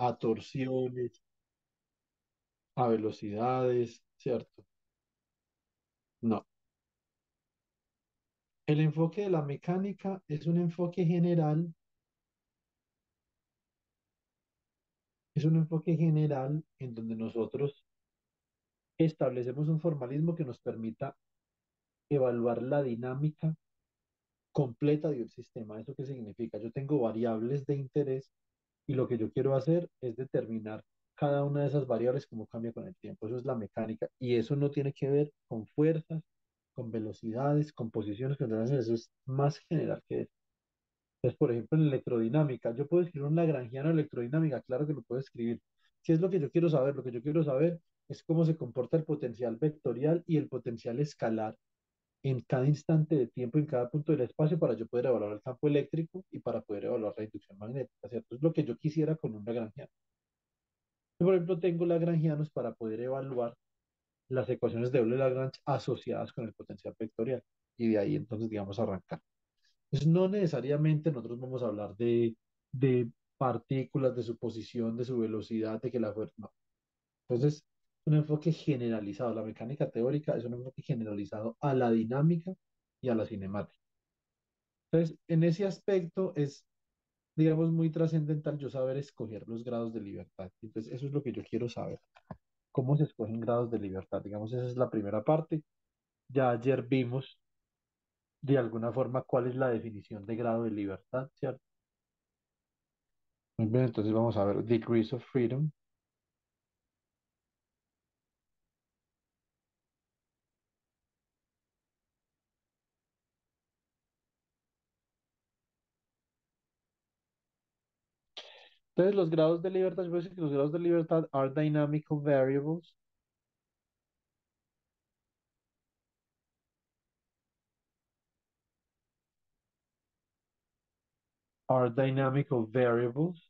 a torsiones, a velocidades, ¿cierto? No. El enfoque de la mecánica es un enfoque general en donde nosotros establecemos un formalismo que nos permita evaluar la dinámica completa de un sistema. ¿Eso qué significa? Yo tengo variables de interés y lo que yo quiero hacer es determinar cada una de esas variables cómo cambia con el tiempo. Eso es la mecánica y eso no tiene que ver con fuerzas, con velocidades, con posiciones, con relaciones. Eso es más general que eso. Entonces, por ejemplo, en electrodinámica, yo puedo escribir un lagrangiano de electrodinámica, claro que lo puedo escribir. ¿Qué es lo que yo quiero saber? Lo que yo quiero saber es cómo se comporta el potencial vectorial y el potencial escalar en cada instante de tiempo, en cada punto del espacio, para yo poder evaluar el campo eléctrico y para poder evaluar la inducción magnética, ¿cierto? Es lo que yo quisiera con un lagrangiano. Yo, por ejemplo, tengo lagrangianos para poder evaluar las ecuaciones de Euler-Lagrange asociadas con el potencial vectorial. Y de ahí entonces, digamos, arrancar. Entonces, no necesariamente nosotros vamos a hablar de partículas, de su posición, de su velocidad, de que la fuerza. No. Entonces, un enfoque generalizado. La mecánica teórica es un enfoque generalizado a la dinámica y a la cinemática. Entonces, en ese aspecto es, digamos, muy trascendental yo saber escoger los grados de libertad. Entonces, eso es lo que yo quiero saber. ¿Cómo se escogen grados de libertad? Digamos, esa es la primera parte. Ya ayer vimos de alguna forma cuál es la definición de grado de libertad, ¿cierto? Muy bien, entonces vamos a ver degrees of freedom. Entonces, los grados de libertad, yo voy a decir que los grados de libertad are dynamical variables, are dynamical variables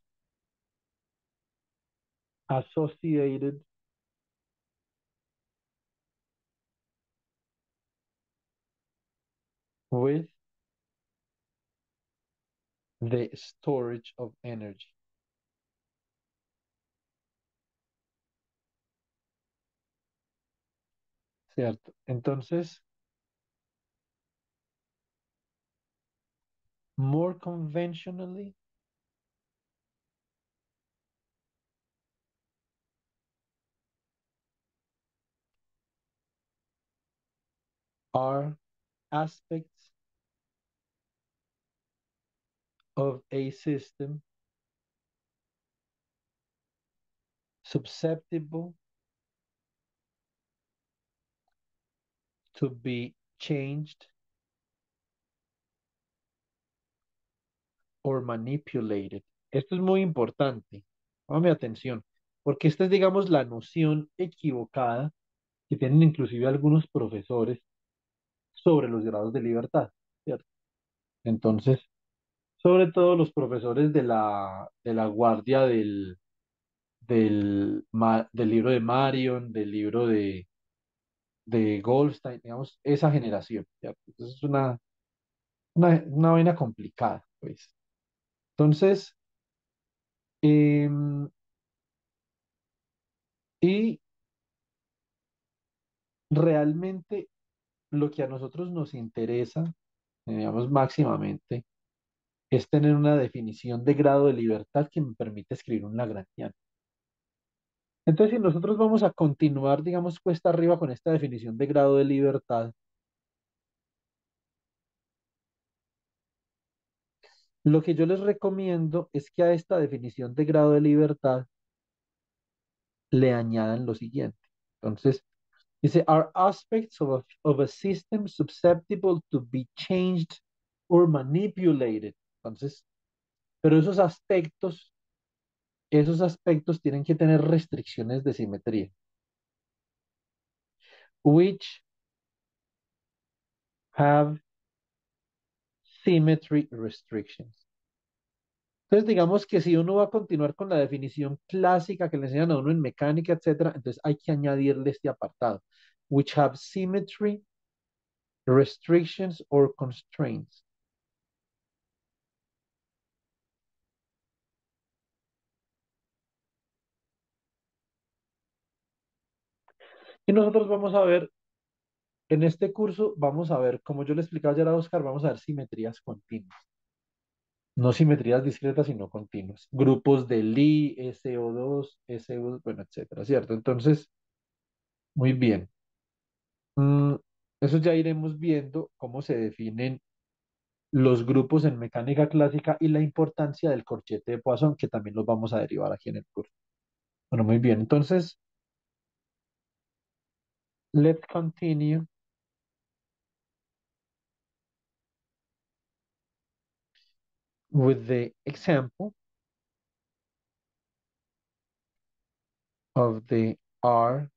associated with the storage of energy, ¿cierto? Entonces, more conventionally, are aspects of a system susceptible to be changed or manipulated. Esto es muy importante. Póngame atención, porque esta es, digamos, la noción equivocada que tienen inclusive algunos profesores sobre los grados de libertad, ¿cierto? Entonces, sobre todo los profesores de la guardia del libro de Marion, del libro de Goldstein, digamos, esa generación, ¿cierto? Entonces es una vaina complicada, pues. Entonces, em, y realmente lo que a nosotros nos interesa, digamos, máximamente, es tener una definición de grado de libertad que me permite escribir un Lagrangiano. Entonces, si nosotros vamos a continuar, digamos, cuesta arriba con esta definición de grado de libertad, lo que yo les recomiendo es que a esta definición de grado de libertad le añadan lo siguiente. Entonces, dice, are aspects of a system susceptible to be changed or manipulated. Entonces, pero esos aspectos tienen que tener restricciones de simetría, which have symmetry restrictions. Entonces, digamos que si uno va a continuar con la definición clásica que le enseñan a uno en mecánica, etcétera, entonces hay que añadirle este apartado, which have symmetry, restrictions, or constraints. Y nosotros vamos a ver, en este curso, vamos a ver, como yo le explicaba ayer a Oscar, vamos a ver simetrías continuas. No simetrías discretas, sino continuas. Grupos de Lie, SO2, SU, bueno, etcétera, ¿cierto? Entonces, muy bien. Mm, eso ya iremos viendo cómo se definen los grupos en mecánica clásica y la importancia del corchete de Poisson, que también los vamos a derivar aquí en el curso. Bueno, muy bien. Entonces, let's continue with the example of the RLC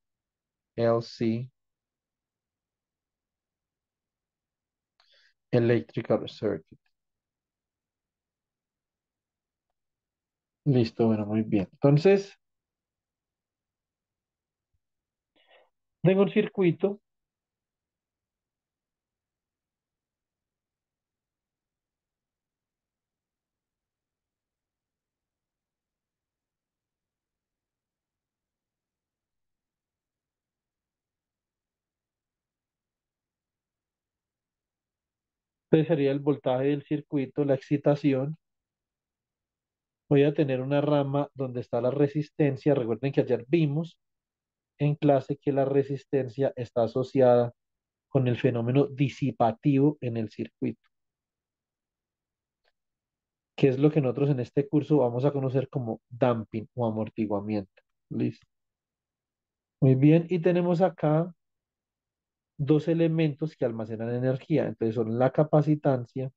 electrical circuit. Listo, bueno, muy bien. Entonces, tengo un circuito. Este sería el voltaje del circuito, la excitación. Voy a tener una rama donde está la resistencia. Recuerden que ayer vimos en clase que la resistencia está asociada con el fenómeno disipativo en el circuito, que es lo que nosotros en este curso vamos a conocer como damping o amortiguamiento. Listo. Muy bien, y tenemos acá dos elementos que almacenan energía. Entonces son la capacitancia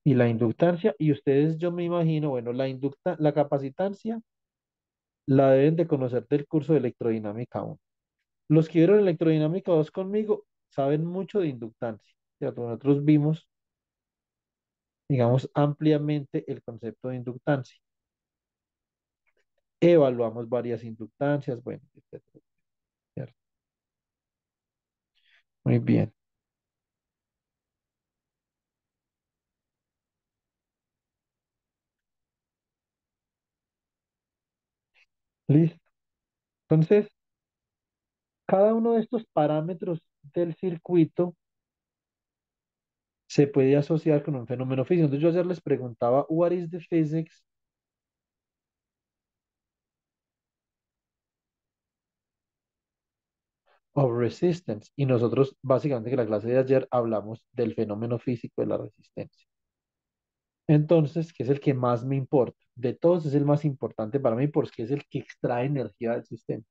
y la inductancia. Y ustedes, yo me imagino, bueno, la capacitancia la deben de conocer del curso de electrodinámica 1. Los que vieron electrodinámica 2 conmigo saben mucho de inductancia, ¿cierto? Nosotros vimos, digamos, ampliamente el concepto de inductancia. Evaluamos varias inductancias, bueno, etcétera, ¿cierto? Muy bien, listo. Entonces, cada uno de estos parámetros del circuito se puede asociar con un fenómeno físico. Entonces, yo ayer les preguntaba, what is the physics of resistance? Y nosotros, básicamente, que la clase de ayer hablamos del fenómeno físico de la resistencia. Entonces, que es el que más me importa. De todos es el más importante para mí porque es el que extrae energía del sistema.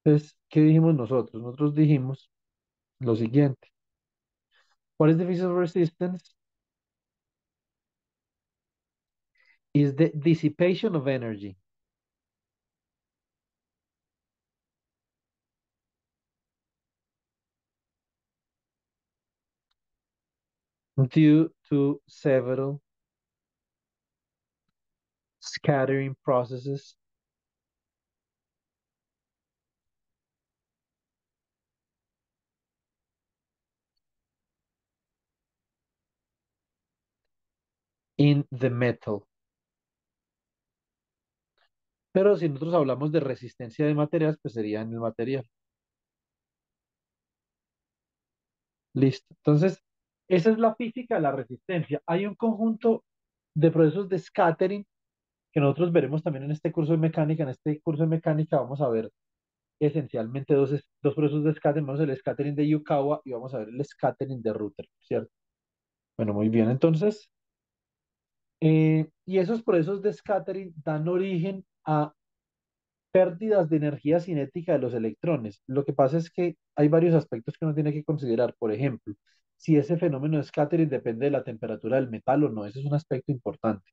Entonces, ¿qué dijimos nosotros? Nosotros dijimos lo siguiente. What is the physics of resistance? Is the dissipation of energy due to several scattering processes in the metal. Pero si nosotros hablamos de resistencia de materiales, pues sería en el material. Listo. Entonces, esa es la física de la resistencia. Hay un conjunto de procesos de scattering que nosotros veremos también en este curso de mecánica. En este curso de mecánica vamos a ver esencialmente dos procesos de scattering. Vamos a ver el scattering de Yukawa y vamos a ver el scattering de Rutherford, ¿cierto? Bueno, muy bien. Entonces, y esos procesos de scattering dan origen a pérdidas de energía cinética de los electrones. Lo que pasa es que hay varios aspectos que uno tiene que considerar. Por ejemplo, si ese fenómeno de scattering depende de la temperatura del metal o no, ese es un aspecto importante.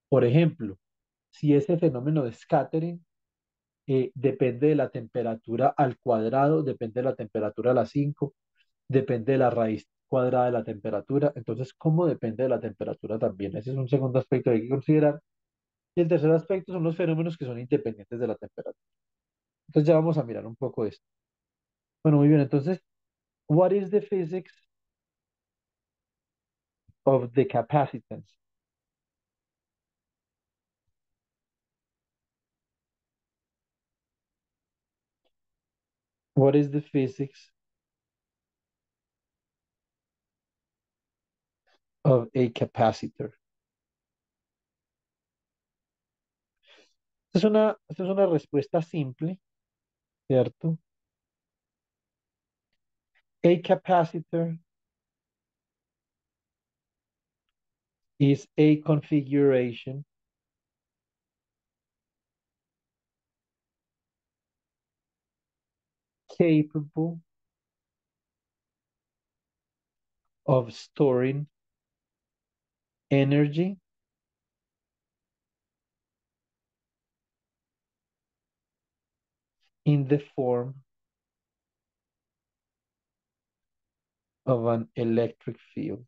Por ejemplo, si ese fenómeno de scattering depende de la temperatura al cuadrado, depende de la temperatura a la 5, depende de la raíz cuadrada de la temperatura. Entonces, ¿cómo depende de la temperatura también? Ese es un segundo aspecto que hay que considerar. Y el tercer aspecto son los fenómenos que son independientes de la temperatura. Entonces ya vamos a mirar un poco esto. Bueno, muy bien. Entonces, what is the physics of the capacitance? What is the physics of a capacitor? Esta es una respuesta simple, ¿cierto? A capacitor is a configuration capable of storing energy in the form of an electric field.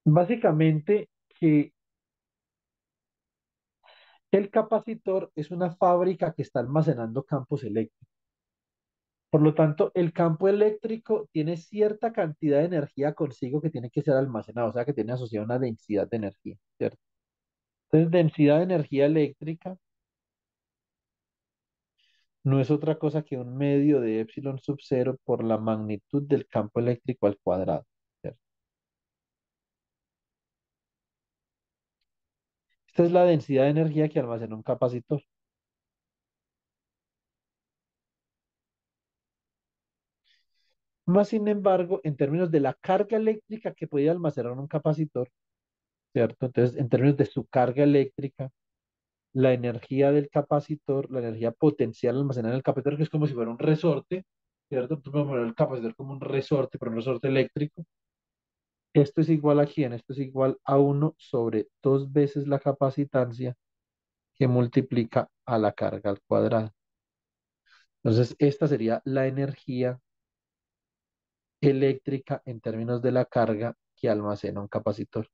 Básicamente que el capacitor es una fábrica que está almacenando campos eléctricos. Por lo tanto, el campo eléctrico tiene cierta cantidad de energía consigo que tiene que ser almacenada, o sea que tiene asociada una densidad de energía, ¿cierto? Entonces, densidad de energía eléctrica no es otra cosa que un medio de epsilon sub cero por la magnitud del campo eléctrico al cuadrado, ¿cierto? Esta es la densidad de energía que almacena un capacitor. Más sin embargo, en términos de la carga eléctrica que puede almacenar un capacitor, ¿cierto? Entonces, en términos de su carga eléctrica, la energía del capacitor, la energía potencial almacenada en el capacitor, que es como si fuera un resorte, ¿cierto? Tú puedes poner el capacitor como un resorte, pero un resorte eléctrico. Esto es igual a quién? Esto es igual a uno sobre dos veces la capacitancia que multiplica a la carga al cuadrado. Entonces, esta sería la energía eléctrica en términos de la carga que almacena un capacitor.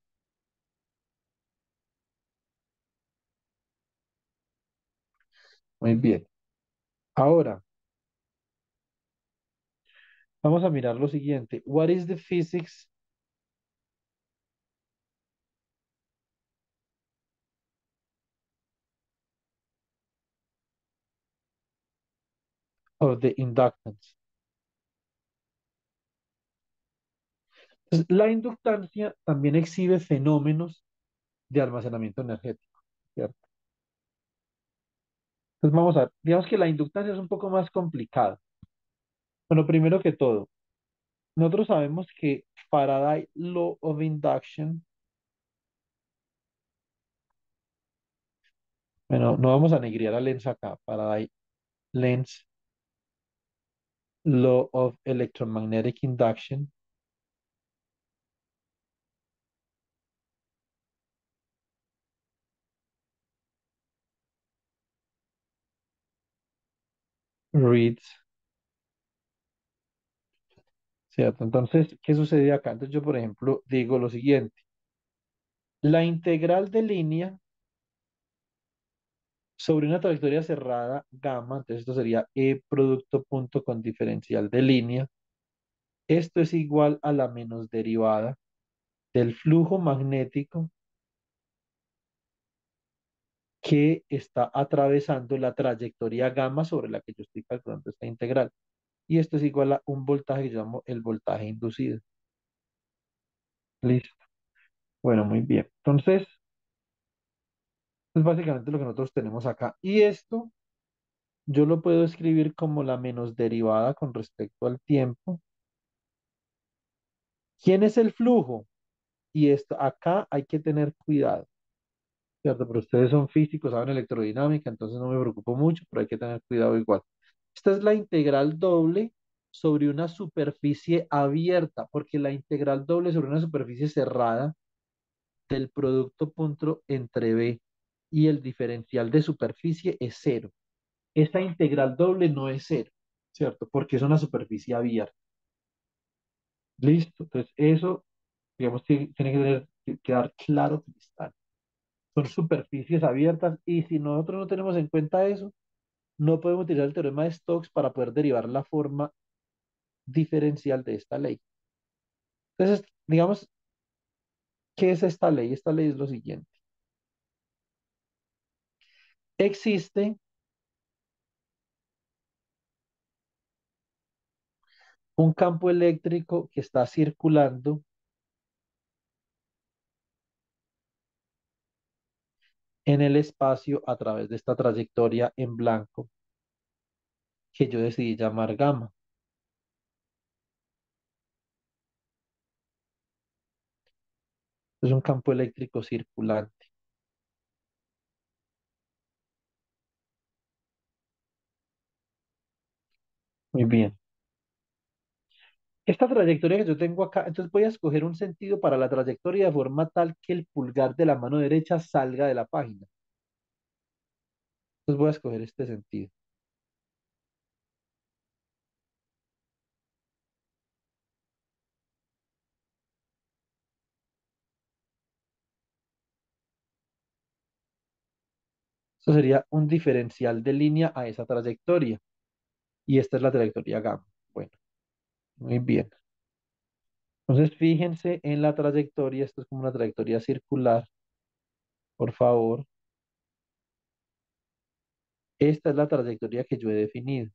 Muy bien. Ahora, vamos a mirar lo siguiente. What is the physics of the inductance? Entonces, la inductancia también exhibe fenómenos de almacenamiento energético, ¿cierto? Entonces, vamos a ver. Digamos que la inductancia es un poco más complicada. Bueno, primero que todo, nosotros sabemos que Faraday Law of Induction, bueno, no vamos a negriar a Lenz acá, Faraday Lenz Law of Electromagnetic Induction reads, ¿cierto? Entonces, ¿qué sucede acá? Entonces yo, por ejemplo, digo lo siguiente. La integral de línea sobre una trayectoria cerrada gamma, entonces esto sería E producto punto con diferencial de línea. Esto es igual a la menos derivada del flujo magnético que está atravesando la trayectoria gamma sobre la que yo estoy calculando esta integral. Y esto es igual a un voltaje que yo llamo el voltaje inducido. Listo. Bueno, muy bien. Entonces, es básicamente lo que nosotros tenemos acá. Y esto yo lo puedo escribir como la menos derivada con respecto al tiempo. ¿Quién es el flujo? Y esto acá hay que tener cuidado, ¿cierto? Pero ustedes son físicos, saben electrodinámica, entonces no me preocupo mucho, pero hay que tener cuidado igual. Esta es la integral doble sobre una superficie abierta, porque la integral doble sobre una superficie cerrada del producto punto entre B y el diferencial de superficie es cero. Esta integral doble no es cero, ¿cierto? Porque es una superficie abierta. Listo. Entonces, eso, digamos, tiene que quedar claro que está. Son superficies abiertas y si nosotros no tenemos en cuenta eso, no podemos utilizar el teorema de Stokes para poder derivar la forma diferencial de esta ley. Entonces, digamos, ¿qué es esta ley? Esta ley es lo siguiente. Existe un campo eléctrico que está circulando en el espacio a través de esta trayectoria en blanco que yo decidí llamar gamma. Es un campo eléctrico circulante. Muy bien. Esta trayectoria que yo tengo acá, entonces voy a escoger un sentido para la trayectoria de forma tal que el pulgar de la mano derecha salga de la página. Entonces voy a escoger este sentido. Esto sería un diferencial de línea a esa trayectoria. Y esta es la trayectoria gamma. Bueno, muy bien. Entonces fíjense en la trayectoria, esto es como una trayectoria circular, por favor. Esta es la trayectoria que yo he definido.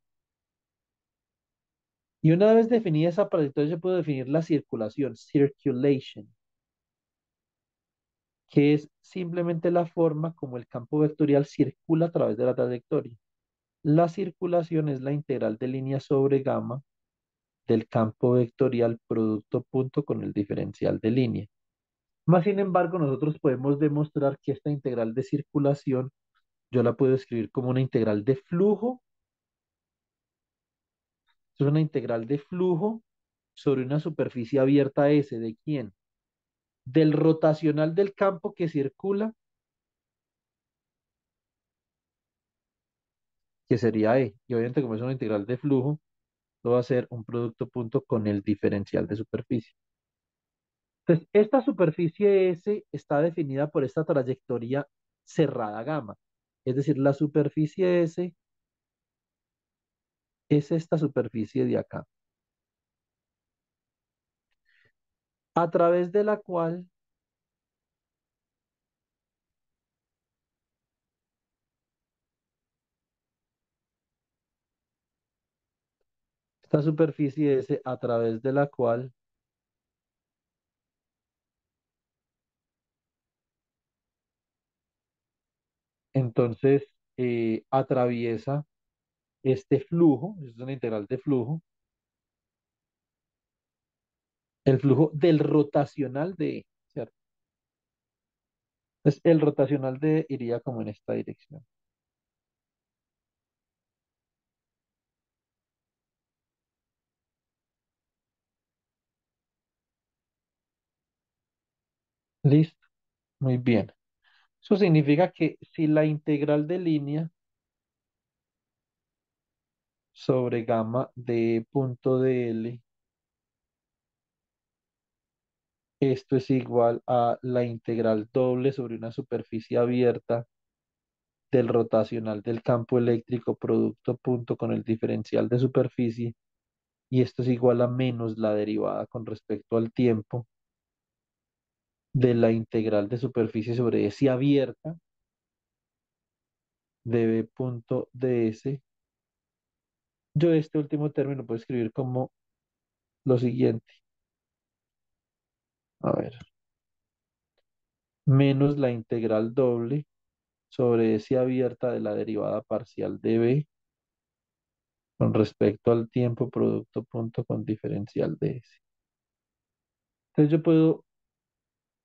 Y una vez definida esa trayectoria, yo puedo definir la circulación, circulation, que es simplemente la forma como el campo vectorial circula a través de la trayectoria. La circulación es la integral de línea sobre gamma del campo vectorial producto punto con el diferencial de línea. Más sin embargo, nosotros podemos demostrar que esta integral de circulación yo la puedo escribir como una integral de flujo. Es una integral de flujo sobre una superficie abierta S. ¿De quién? Del rotacional del campo que circula, que sería E. Y obviamente como es una integral de flujo, esto va a ser un producto punto con el diferencial de superficie. Entonces, esta superficie S está definida por esta trayectoria cerrada gamma. Es decir, la superficie S es esta superficie de acá, a través de la cual esta superficie S a través de la cual entonces atraviesa este flujo, es una integral de flujo, el flujo del rotacional de E, ¿cierto? Entonces el rotacional de E iría como en esta dirección. Listo, muy bien. Eso significa que si la integral de línea sobre gamma de punto de L, esto es igual a la integral doble sobre una superficie abierta del rotacional del campo eléctrico producto punto con el diferencial de superficie, y esto es igual a menos la derivada con respecto al tiempo de la integral de superficie sobre S abierta de B punto ds. Yo este último término puedo escribir como lo siguiente. A ver, menos la integral doble sobre S abierta de la derivada parcial de B con respecto al tiempo producto punto con diferencial de S. Entonces yo puedo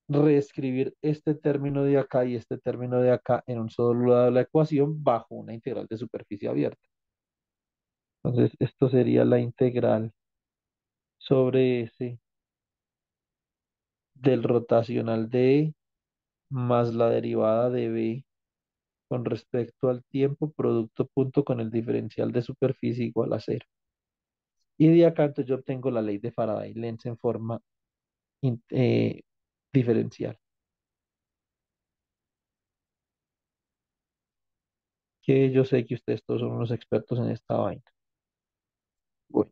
reescribir este término de acá y este término de acá en un solo lado de la ecuación bajo una integral de superficie abierta. Entonces esto sería la integral sobre S del rotacional de E más la derivada de B con respecto al tiempo producto punto con el diferencial de superficie igual a cero. Y de acá entonces yo obtengo la ley de Faraday-Lenz en forma in- eh, diferencial, que yo sé que ustedes todos son unos expertos en esta vaina. Bueno,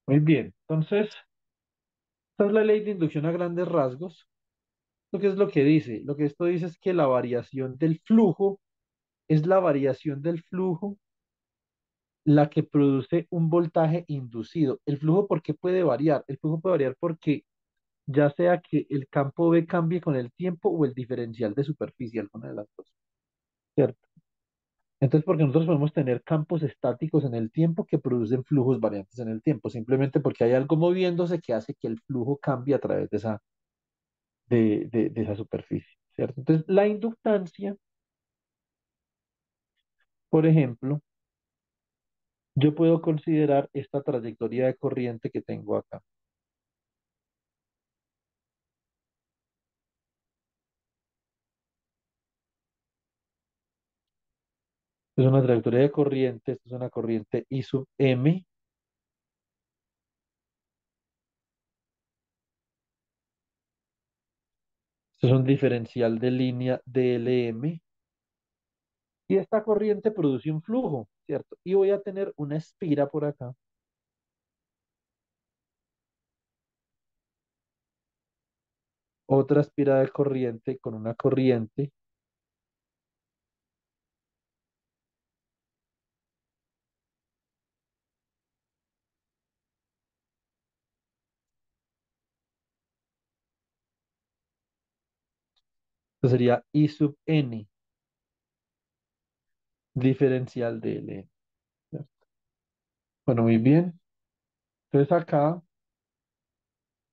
Muy bien. Entonces, esta es la ley de inducción a grandes rasgos. ¿Lo que es lo que dice? Lo que esto dice es que la variación del flujo es la variación del flujo la que produce un voltaje inducido. ¿El flujo por qué puede variar? El flujo puede variar porque ya sea que el campo B cambie con el tiempo o el diferencial de superficie, alguna de las dos, ¿cierto? Entonces, porque nosotros podemos tener campos estáticos en el tiempo que producen flujos variantes en el tiempo, simplemente porque hay algo moviéndose que hace que el flujo cambie a través de esa superficie, ¿cierto? Entonces, la inductancia, por ejemplo, yo puedo considerar esta trayectoria de corriente que tengo acá. Es una trayectoria de corriente, esto es una corriente I sub M, esto es un diferencial de línea DLM, y esta corriente produce un flujo, ¿cierto? Y voy a tener una espira por acá, otra espira de corriente con una corriente, esto sería I sub N, diferencial de LM, ¿cierto? Bueno, muy bien. Entonces acá,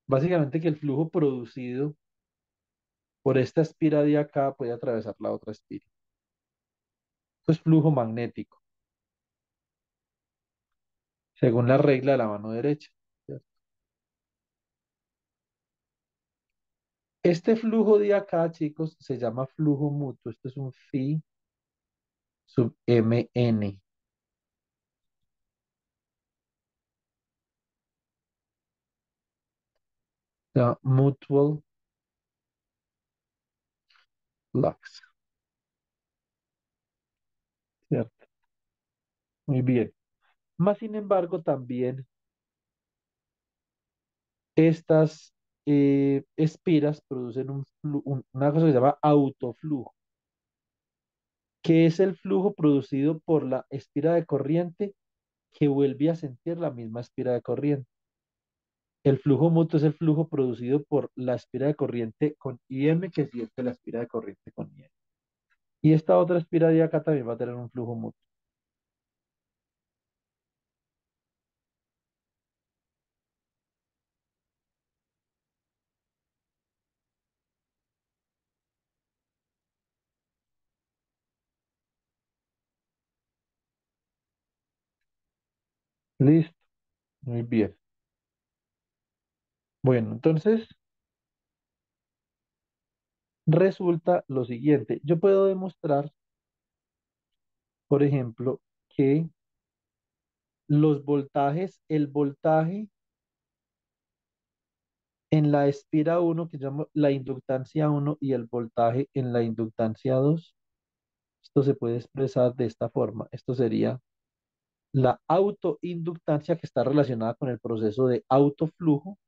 básicamente que el flujo producido por esta espira de acá puede atravesar la otra espira. Esto es flujo magnético, según la regla de la mano derecha, ¿cierto? Este flujo de acá, chicos, se llama flujo mutuo. Esto es un phi sub mn. Se llama mutual flux, ¿cierto? Muy bien. Más sin embargo, también estas espiras producen una cosa que se llama autoflujo, que es el flujo producido por la espira de corriente que vuelve a sentir la misma espira de corriente. El flujo mutuo es el flujo producido por la espira de corriente con IM que siente la espira de corriente con IM. Y esta otra espira de acá también va a tener un flujo mutuo. Listo, muy bien. Bueno, entonces resulta lo siguiente. Yo puedo demostrar, por ejemplo, que los voltajes, el voltaje en la espira uno que llamo la inductancia uno y el voltaje en la inductancia 2, esto se puede expresar de esta forma. Esto sería la autoinductancia que está relacionada con el proceso de autoflujo,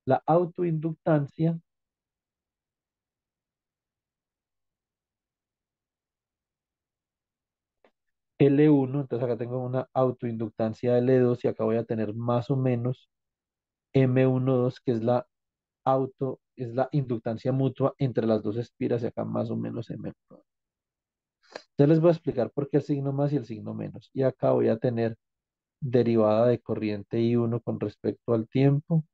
la autoinductancia L1, entonces acá tengo una autoinductancia L2 y acá voy a tener más o menos M12, que es es la inductancia mutua entre las dos espiras y acá más o menos M1. Ya les voy a explicar por qué el signo más y el signo menos. Y acá voy a tener derivada de corriente I1 con respecto al tiempo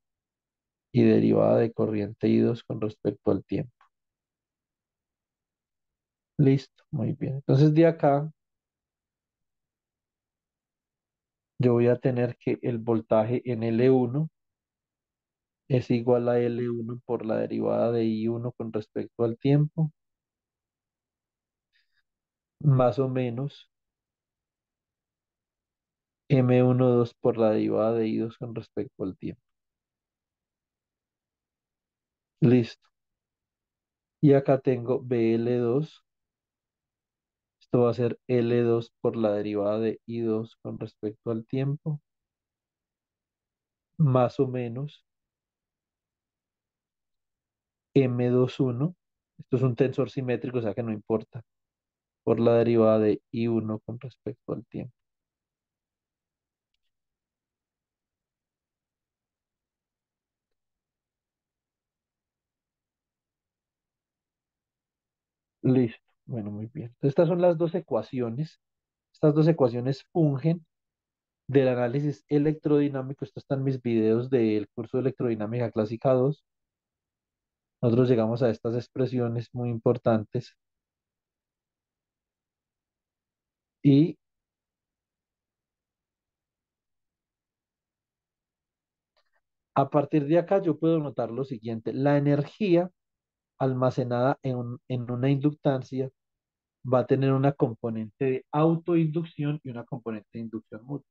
y derivada de corriente I2 con respecto al tiempo. Listo, muy bien. Entonces de acá yo voy a tener que el voltaje en L1 es igual a L1 por la derivada de I1 con respecto al tiempo, más o menos M12 por la derivada de I2 con respecto al tiempo. Listo. Y acá tengo BL2. Esto va a ser L2 por la derivada de I2 con respecto al tiempo, más o menos M21. Esto es un tensor simétrico, o sea que no importa, por la derivada de I1 con respecto al tiempo. Listo. Bueno, muy bien. Entonces, estas son las dos ecuaciones. Estas dos ecuaciones fungen del análisis electrodinámico. Estos están mis videos del curso de electrodinámica clásica 2. Nosotros llegamos a estas expresiones muy importantes y a partir de acá yo puedo notar lo siguiente. La energía almacenada en una inductancia va a tener una componente de autoinducción y una componente de inducción mutua.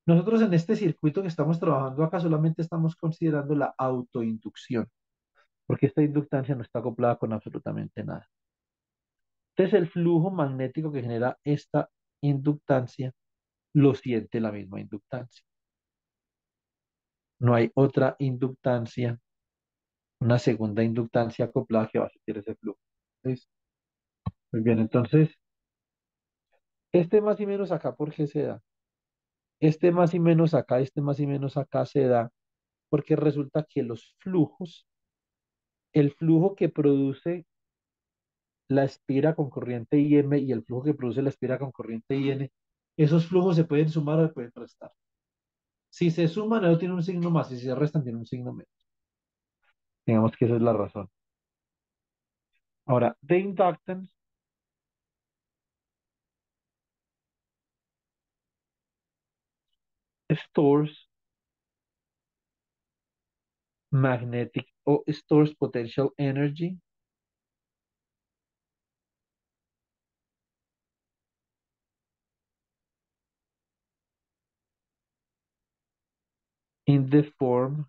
Nosotros en este circuito que estamos trabajando acá solamente estamos considerando la autoinducción, porque esta inductancia no está acoplada con absolutamente nada. Entonces el flujo magnético que genera esta inductancia lo siente la misma inductancia. No hay otra inductancia, una segunda inductancia acoplada que va a sentir ese flujo. ¿Listo? Muy bien, entonces, este más y menos acá, ¿por qué se da? Este más y menos acá, este más y menos acá se da porque resulta que los flujos, el flujo que produce la espira con corriente IM y el flujo que produce la espira con corriente IN, esos flujos se pueden sumar o se pueden restar. Si se suman, ellos tiene un signo más, y si se restan, tiene un signo menos. Digamos que esa es la razón. Ahora, the inductance stores magnetic or stores potential energy in the form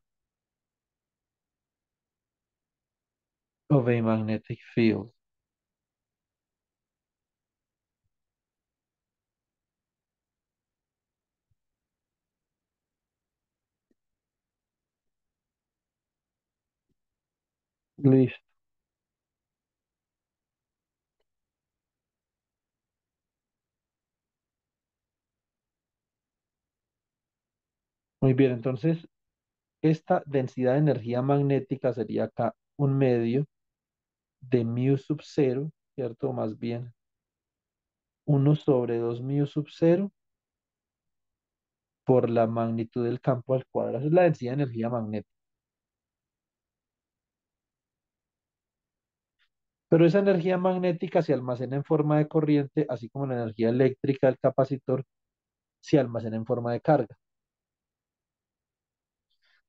of a magnetic field. Listo. Muy bien, entonces esta densidad de energía magnética sería acá un medio de mu sub cero, ¿cierto? O más bien 1/2 mu sub cero por la magnitud del campo al cuadrado. Esa es la densidad de energía magnética. Pero esa energía magnética se almacena en forma de corriente, así como la energía eléctrica del capacitor se almacena en forma de carga.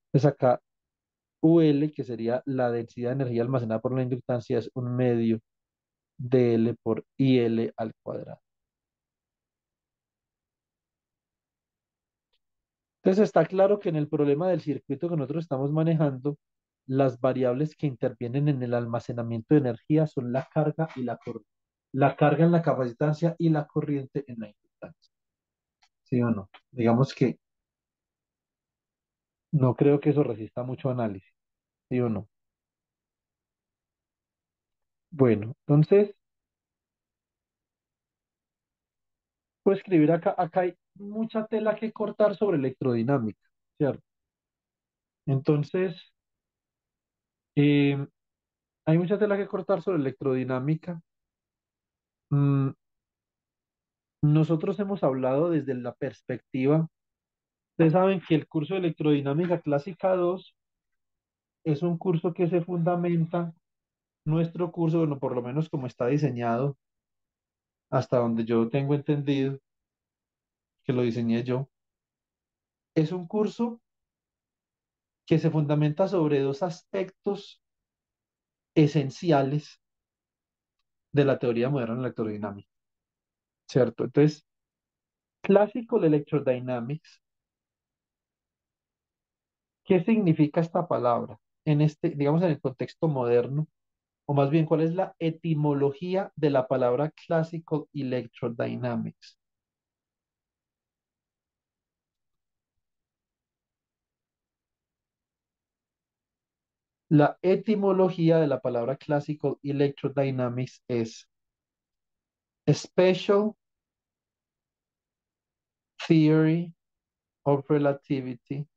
Entonces acá UL, que sería la densidad de energía almacenada por la inductancia, es un medio de L por IL al cuadrado. Entonces está claro que en el problema del circuito que nosotros estamos manejando, las variables que intervienen en el almacenamiento de energía son la carga y la corriente. La carga en la capacitancia y la corriente en la inductancia. ¿Sí o no? Digamos que no creo que eso resista mucho análisis. ¿Sí o no? Bueno, entonces, puedo escribir acá. Acá hay mucha tela que cortar sobre electrodinámica, ¿cierto? Entonces, eh, hay mucha tela que cortar sobre electrodinámica. Mm, nosotros hemos hablado desde la perspectiva. Ustedes saben que el curso de electrodinámica clásica 2 es un curso que se fundamenta, nuestro curso, bueno, por lo menos como está diseñado, hasta donde yo tengo entendido, que lo diseñé yo, es un curso que se fundamenta sobre dos aspectos esenciales de la teoría moderna de la electrodinámica, ¿cierto? Entonces, Classical Electrodynamics, ¿qué significa esta palabra en este, digamos, en el contexto moderno? O más bien, ¿cuál es la etimología de la palabra Classical Electrodynamics? La etimología de la palabra Classical Electrodynamics es Special Theory of Relativity.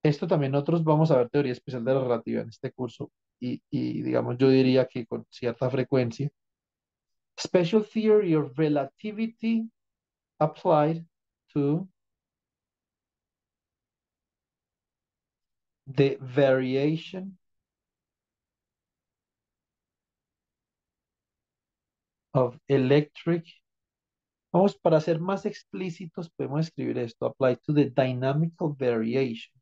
Esto también nosotros vamos a ver teoría especial de la relatividad en este curso digamos, yo diría que con cierta frecuencia. Special Theory of Relativity applied to the variation of electric. Vamos, para ser más explícitos, podemos escribir esto. Apply to the dynamical variation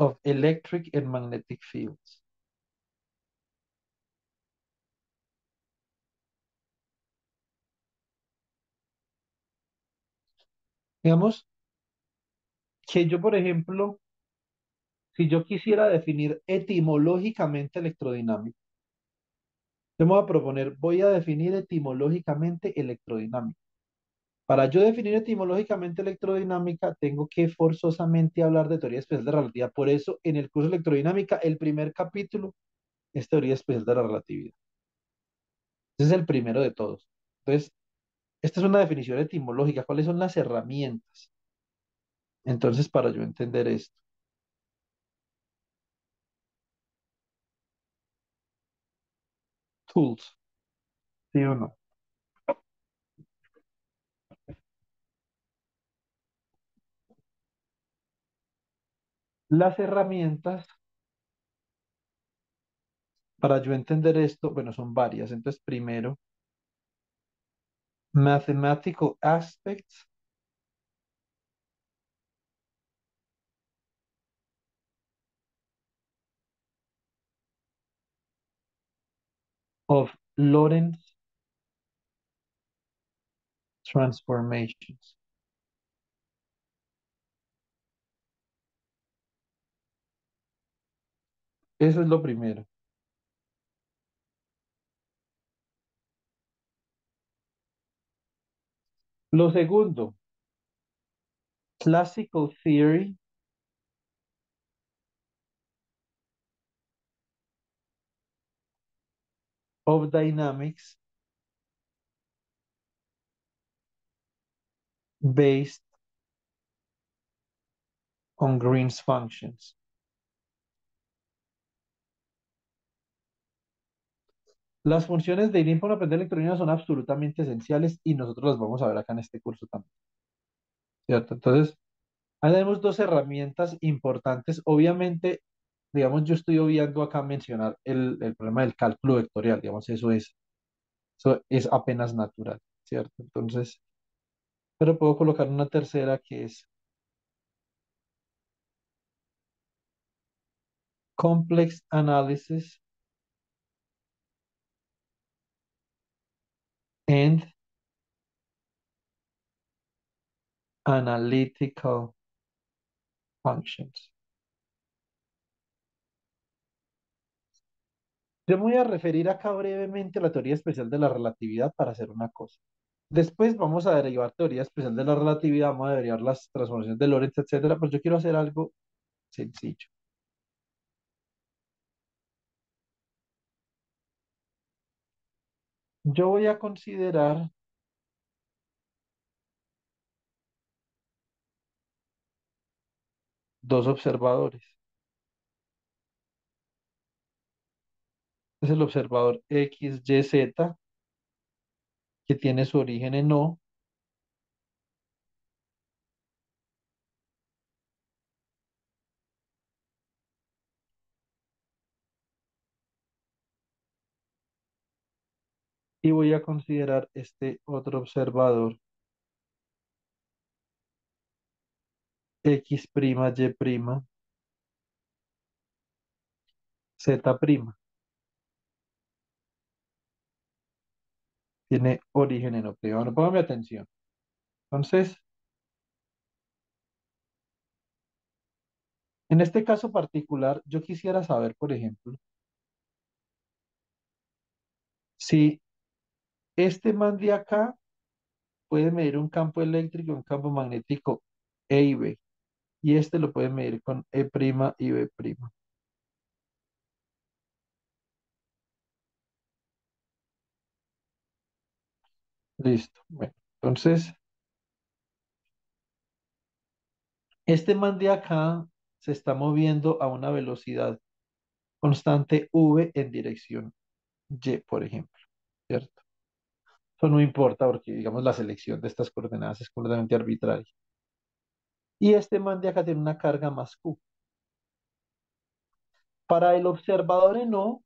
of electric and magnetic fields. Digamos que yo, por ejemplo, si yo quisiera definir etimológicamente electrodinámica, yo me voy a proponer, voy a definir etimológicamente electrodinámica. Para yo definir etimológicamente electrodinámica, tengo que forzosamente hablar de teoría especial de la relatividad. Por eso, en el curso de electrodinámica, el primer capítulo es teoría especial de la relatividad. Ese es el primero de todos. Entonces, esta es una definición etimológica. ¿Cuáles son las herramientas? Entonces, para yo entender esto, tools, ¿sí o no? Las herramientas para yo entender esto, bueno, son varias. Entonces, primero, mathematical aspects of Lorentz transformations. Eso es lo primero. Lo segundo, classical theory of dynamics based on Green's functions. Las funciones de Green para aprender electrónica son absolutamente esenciales y nosotros las vamos a ver acá en este curso también, ¿cierto? Entonces, ahí tenemos dos herramientas importantes. Obviamente, digamos, yo estoy obviando acá mencionar el problema del cálculo vectorial, digamos, eso es apenas natural, ¿cierto? Entonces, pero puedo colocar una tercera que es complex analysis and analytical functions. Yo me voy a referir acá brevemente a la teoría especial de la relatividad para hacer una cosa. Después vamos a derivar teoría especial de la relatividad, vamos a derivar las transformaciones de Lorentz, etcétera, pero yo quiero hacer algo sencillo. Yo voy a considerar dos observadores. Es el observador X, Y, Z, que tiene su origen en O, y voy a considerar este otro observador X', Y', Z'. Tiene origen en O'. Bueno, póngame atención. Entonces, En este caso particular, yo quisiera saber, por ejemplo, si este man de acá puede medir un campo eléctrico, un campo magnético E y B, y este lo puede medir con E' y B'. Listo. Bueno, entonces, este man de acá se está moviendo a una velocidad constante V en dirección Y, por ejemplo, ¿cierto? Eso no importa porque, digamos, la selección de estas coordenadas es completamente arbitraria. Y este man de acá tiene una carga más Q. Para el observador en O,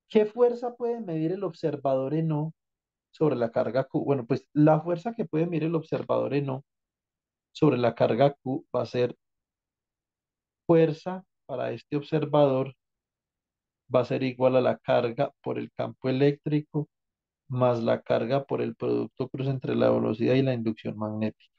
¿qué fuerza puede medir el observador en O sobre la carga Q? Bueno, pues la fuerza que puede medir el observador en O sobre la carga Q va a ser fuerza para este observador, va a ser igual a la carga por el campo eléctrico más la carga por el producto cruz entre la velocidad y la inducción magnética.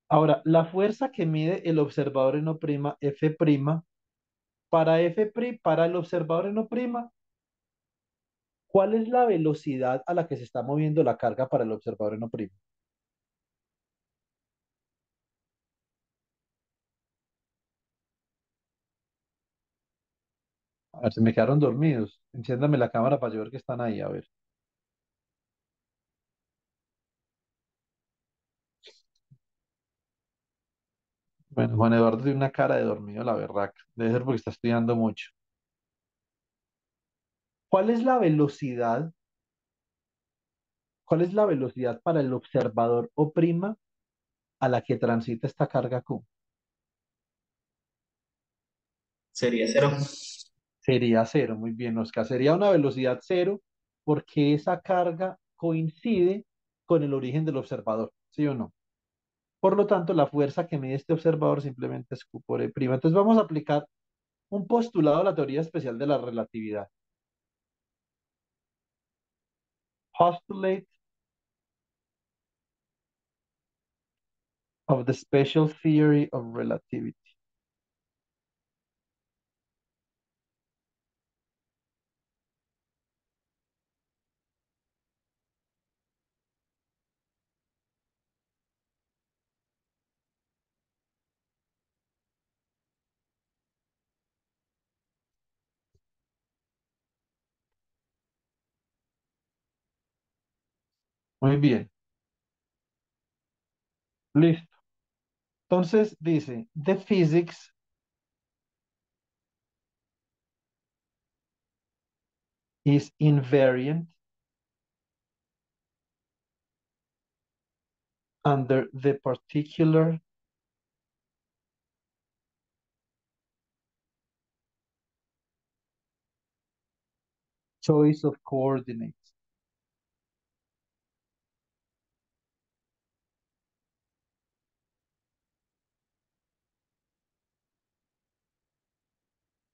Ahora, la fuerza que mide el observador en O', F', para el observador en O', ¿cuál es la velocidad a la que se está moviendo la carga para el observador en O'? A ver, se me quedaron dormidos. Enciéndame la cámara para yo ver que están ahí. A ver. Bueno, Juan Eduardo tiene una cara de dormido, la berraca. Debe ser porque está estudiando mucho. ¿Cuál es la velocidad? ¿Cuál es la velocidad para el observador O' a la que transita esta carga Q? Sería cero. Sería cero, muy bien, Oscar. Sería una velocidad cero porque esa carga coincide con el origen del observador, ¿sí o no? Por lo tanto, la fuerza que mide este observador simplemente es Q por E'. Entonces vamos a aplicar un postulado a la teoría especial de la relatividad. Postulate of the special theory of relativity. Muy bien, listo. Entonces dice, the physics is invariant under the particular choice of coordinates.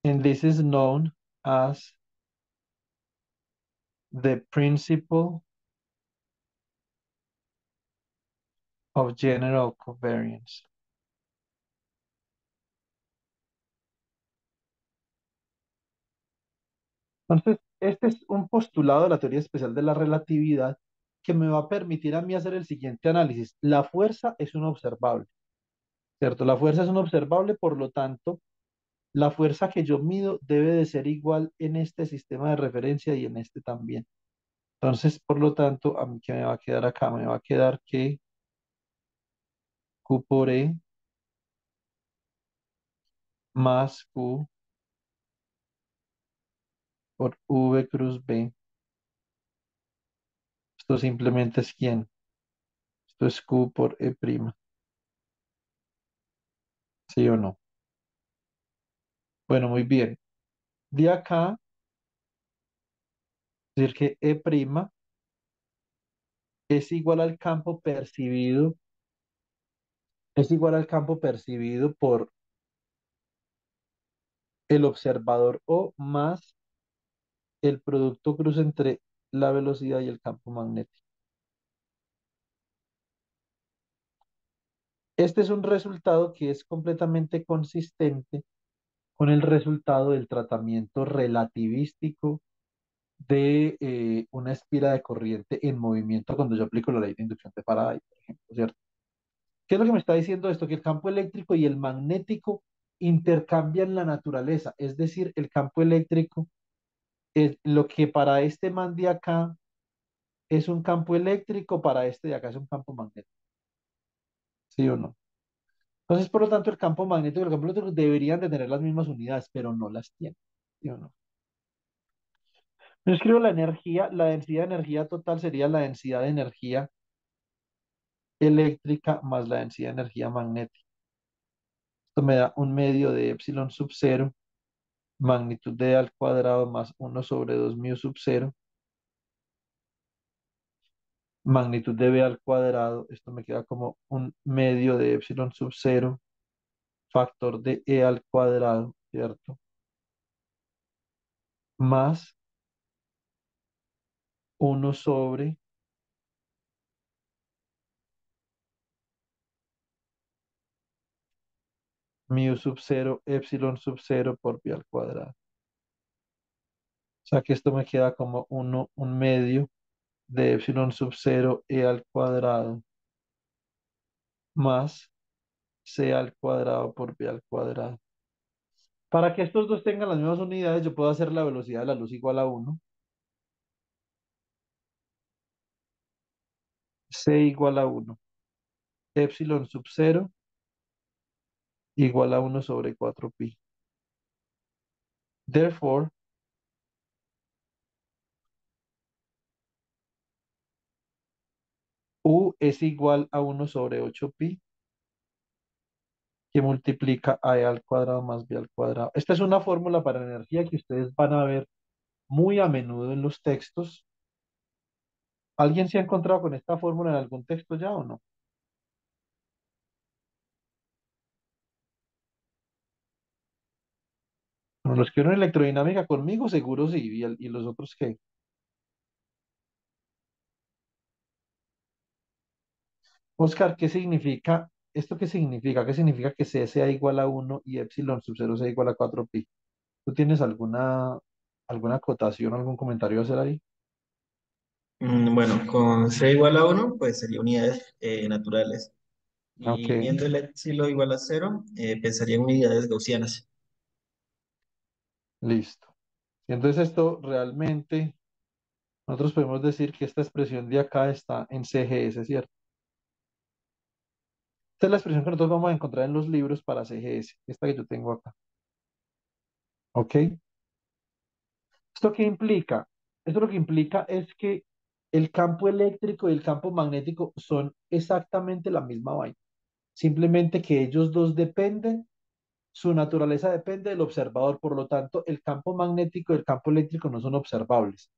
And this is known as the principle of general covariance. Entonces, este es un postulado de la teoría especial de la relatividad que me va a permitir a mí hacer el siguiente análisis. La fuerza es un observable, ¿cierto? La fuerza es un observable, por lo tanto, la fuerza que yo mido debe de ser igual en este sistema de referencia y en este también. Entonces, por lo tanto, a mí que me va a quedar acá, me va a quedar que Q por E más Q por V cruz B. Esto simplemente es quién. Esto es Q por E'. ¿Sí o no? Bueno, muy bien. De acá Es decir, que E' es igual al campo percibido, es igual al campo percibido por el observador O más el producto cruz entre la velocidad y el campo magnético. Este es un resultado que es completamente consistente con el resultado del tratamiento relativístico de una espira de corriente en movimiento cuando yo aplico la ley de inducción de Faraday, por ejemplo, ¿cierto? ¿Qué es lo que me está diciendo esto? Que el campo eléctrico y el magnético intercambian la naturaleza, es decir, el campo eléctrico es lo que para este man de acá es un campo eléctrico, para este de acá es un campo magnético, ¿sí o no? Entonces, por lo tanto, el campo magnético y el campo eléctrico deberían de tener las mismas unidades, pero no las tienen, ¿sí o no? Yo escribo la energía, la densidad de energía total sería la densidad de energía eléctrica más la densidad de energía magnética. Esto me da un medio de epsilon sub cero, magnitud de al cuadrado más 1/2 mu sub 0, magnitud de b al cuadrado. Esto me queda como un medio de epsilon sub cero, factor de e al cuadrado, ¿cierto? Más 1/mu sub 0 epsilon sub 0 por b al cuadrado. O sea que esto me queda como un medio de epsilon sub 0 e al cuadrado más c al cuadrado por b al cuadrado. Para que estos dos tengan las mismas unidades, yo puedo hacer la velocidad de la luz igual a 1, c igual a 1, epsilon sub 0 igual a 1/4 pi. Therefore, U es igual a 1/8 pi, que multiplica a e al cuadrado más b al cuadrado. Esta es una fórmula para energía que ustedes van a ver muy a menudo en los textos. ¿Alguien se ha encontrado con esta fórmula en algún texto ya o no? Bueno, los que vieron electrodinámica conmigo, seguro sí, y los otros qué. Oscar, ¿qué significa? ¿Esto qué significa? ¿Qué significa que C sea igual a 1 y epsilon sub 0 sea igual a 4 pi? ¿Tú tienes alguna acotación, algún comentario a hacer ahí? Bueno, con C igual a 1, pues sería unidades naturales. Ok, Y viendo el epsilon igual a 0, pensaría en unidades gaussianas. listo. Y entonces esto realmente, nosotros podemos decir que esta expresión de acá está en CGS, ¿cierto? Esta es la expresión que nosotros vamos a encontrar en los libros para CGS, esta que yo tengo acá. ¿Ok? ¿Esto qué implica? Esto lo que implica es que el campo eléctrico y el campo magnético son exactamente la misma vaina. Simplemente que ellos dos dependen, su naturaleza depende del observador. Por lo tanto, el campo magnético y el campo eléctrico no son observables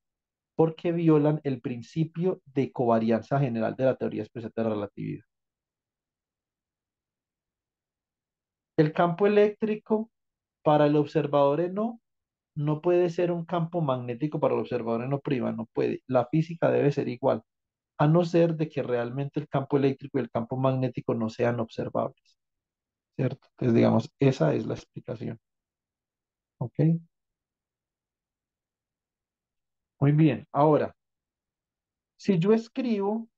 porque violan el principio de covarianza general de la teoría especial de la relatividad. El campo eléctrico para el observador no puede ser un campo magnético para el observador prima, no puede. La física debe ser igual, a no ser de que realmente el campo eléctrico y el campo magnético no sean observables, ¿cierto? Entonces, digamos, esa es la explicación, ¿ok? Muy bien, ahora, si yo escribo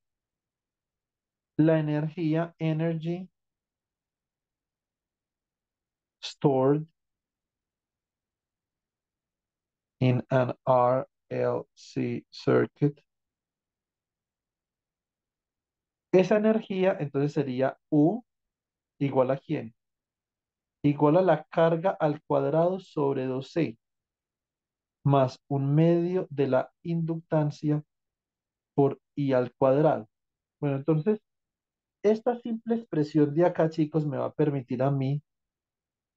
la energía, energy stored in an RLC circuit, esa energía entonces sería U igual a ¿quién? Igual a la carga al cuadrado sobre 2C más un medio de la inductancia por I al cuadrado. Bueno, entonces, esta simple expresión de acá, chicos, me va a permitir a mí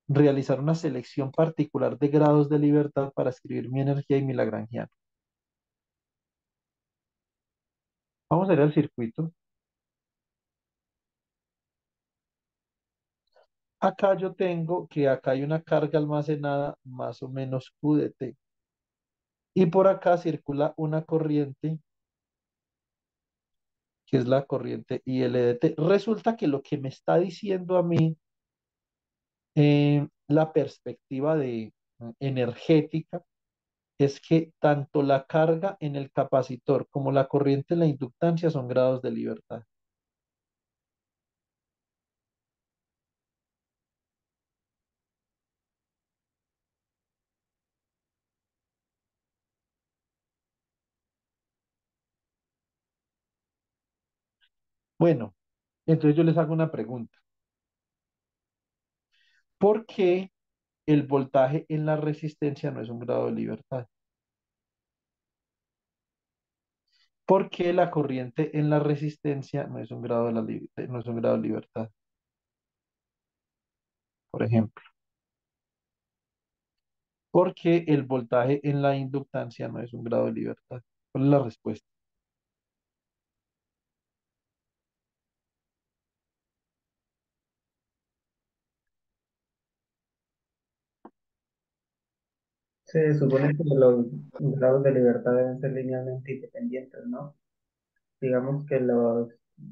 realizar una selección particular de grados de libertad para escribir mi energía y mi lagrangiano. Vamos a ir al circuito. Acá yo tengo que acá hay una carga almacenada más o menos Q de T. Y por acá circula una corriente, que es la corriente ILDT. Resulta que lo que me está diciendo a mí, la perspectiva de energética, es que tanto la carga en el capacitor como la corriente en la inductancia son grados de libertad. Bueno, entonces yo les hago una pregunta. ¿Por qué el voltaje en la resistencia no es un grado de libertad? ¿Por qué la corriente en la resistencia no es un grado no es un grado de libertad, por ejemplo? ¿Por qué el voltaje en la inductancia no es un grado de libertad? ¿Cuál es la respuesta? Se supone que los grados de libertad deben ser linealmente independientes, ¿no? Digamos que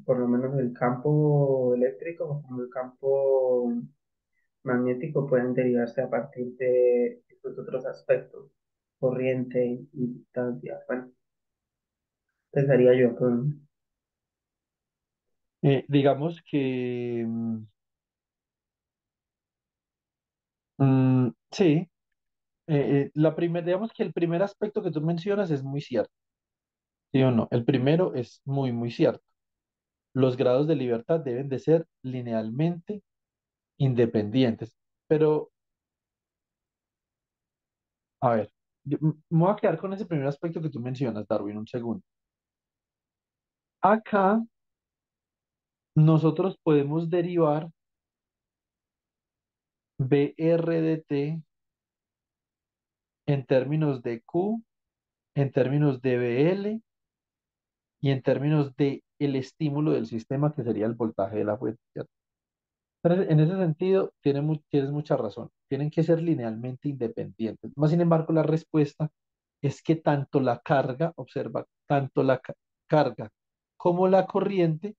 por lo menos el campo eléctrico como el campo magnético pueden derivarse a partir de estos otros aspectos, corriente, distancia. Bueno, pensaría yo, Digamos que sí, digamos que el primer aspecto que tú mencionas es muy cierto, ¿sí o no? El primero es muy, muy cierto. Los grados de libertad deben de ser linealmente independientes. Pero, a ver, me voy a quedar con ese primer aspecto que tú mencionas, Darwin, un segundo. Acá nosotros podemos derivar BR de T en términos de Q, en términos de BL y en términos de el estímulo del sistema, que sería el voltaje de la fuente, ¿cierto? Entonces, en ese sentido, tienes mucha razón. Tienen que ser linealmente independientes. Más sin embargo, la respuesta es que tanto la carga, observa, tanto la carga como la corriente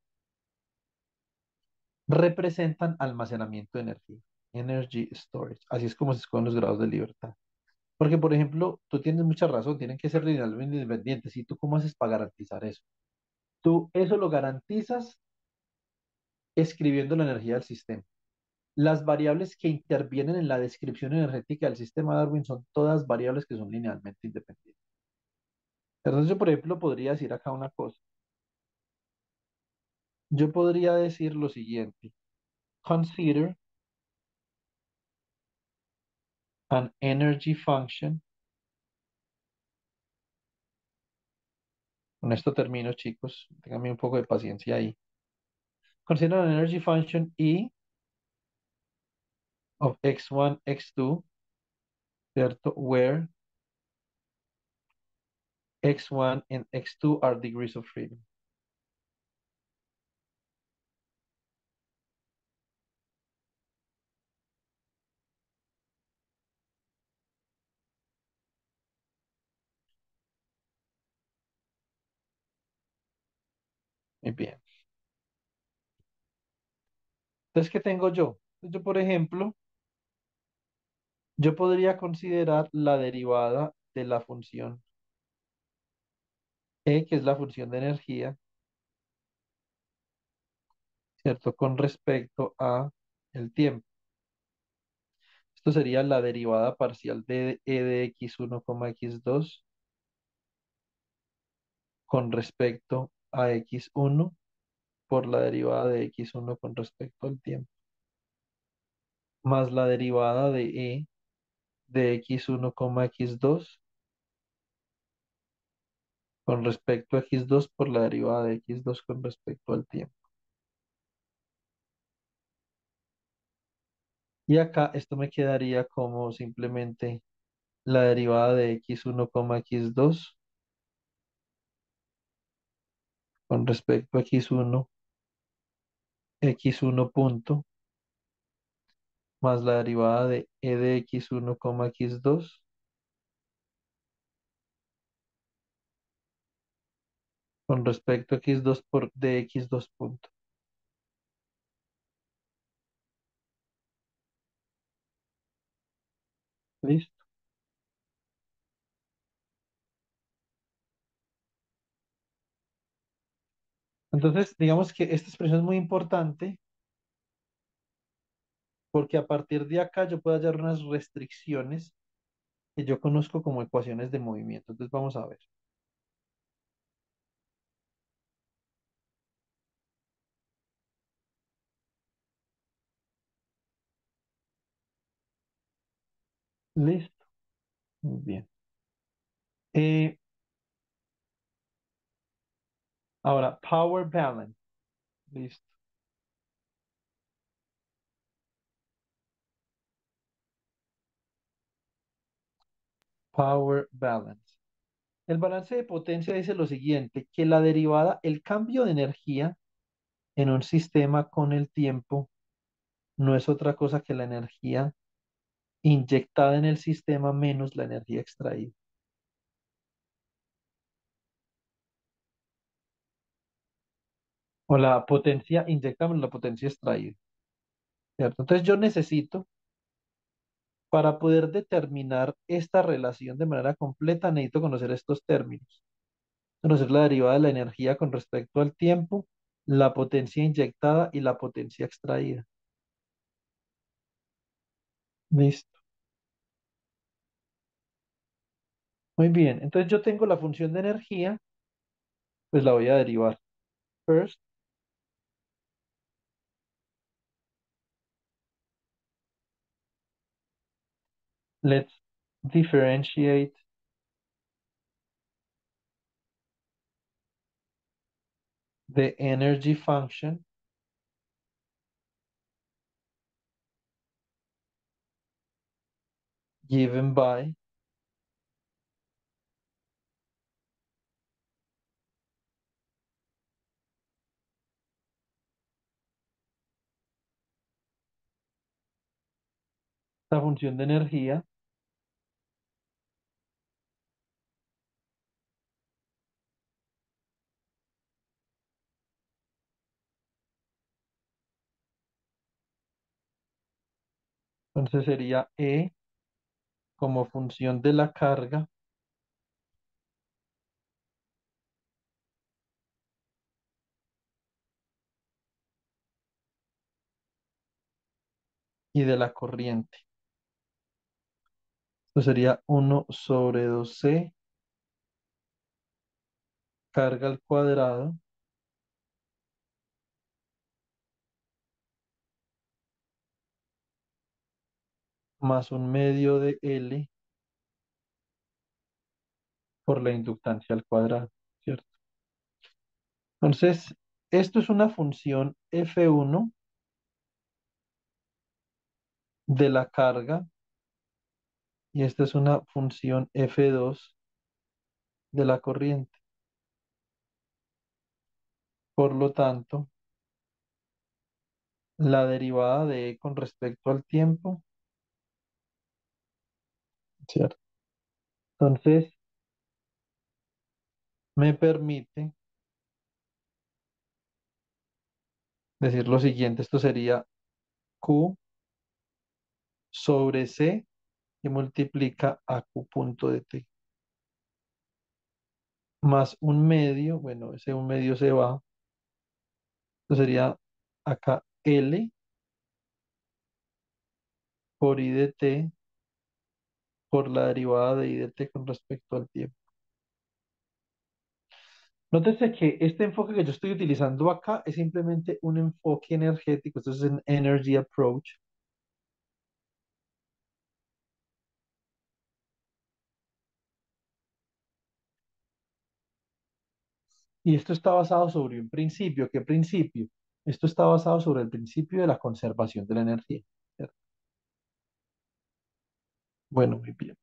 representan almacenamiento de energía, energy storage. Así es como se escogen los grados de libertad. Porque, por ejemplo, tú tienes mucha razón, tienen que ser linealmente independientes. ¿Y tú cómo haces para garantizar eso? Tú eso lo garantizas escribiendo la energía del sistema. Las variables que intervienen en la descripción energética del sistema Darwin son todas variables que son linealmente independientes. Entonces yo, por ejemplo, podría decir acá una cosa. Yo podría decir lo siguiente. Consider an energy function. Con esto termino, chicos. Ténganme un poco de paciencia ahí. Consider an energy function E of x1, x2, ¿cierto? Where x1 and x2 are degrees of freedom. Muy bien. Entonces, ¿qué tengo yo? Yo, por ejemplo, yo podría considerar la derivada de la función E, que es la función de energía, ¿cierto? Con respecto a el tiempo. Esto sería la derivada parcial de E de x1, x2 con respecto a x1 por la derivada de x1 con respecto al tiempo, más la derivada de E de x1, x2 con respecto a x2 por la derivada de x2 con respecto al tiempo. Y acá esto me quedaría como simplemente la derivada de x1, x2 con respecto a x1 punto, más la derivada de e de x1, x2, con respecto a x2 por de x2 punto. ¿Listo? Entonces, digamos que esta expresión es muy importante porque a partir de acá yo puedo hallar unas restricciones que yo conozco como ecuaciones de movimiento. Entonces, vamos a ver. Listo. Muy bien. Eh, Ahora, power balance. Listo. Power balance. El balance de potencia dice lo siguiente, que la derivada, el cambio de energía en un sistema con el tiempo no es otra cosa que la energía inyectada en el sistema menos la energía extraída. O la potencia inyectada menos la potencia extraída. ¿Cierto? Entonces yo necesito, para poder determinar esta relación de manera completa, necesito conocer estos términos. Conocer la derivada de la energía con respecto al tiempo, la potencia inyectada y la potencia extraída. Listo. Muy bien. Entonces yo tengo la función de energía, pues la voy a derivar. First, let's differentiate the energy function given by la función de energía. Entonces sería E como función de la carga y de la corriente. Esto sería 1/2C carga al cuadrado más 1/2 de L por la inductancia al cuadrado, ¿cierto? Entonces, esto es una función F1 de la carga y esta es una función F2 de la corriente. Por lo tanto, la derivada de E con respecto al tiempo, ¿cierto? Entonces, me permite decir lo siguiente, esto sería Q sobre C que multiplica a Q punto de T, más 1/2, bueno, ese 1/2 se va, esto sería acá L por I de T por la derivada de I de T con respecto al tiempo. Nótese que este enfoque que yo estoy utilizando acá es simplemente un enfoque energético, esto es un energy approach, y esto está basado sobre un principio. ¿Qué principio? Esto está basado sobre el principio de la conservación de la energía, ¿cierto? Bueno, muy bien.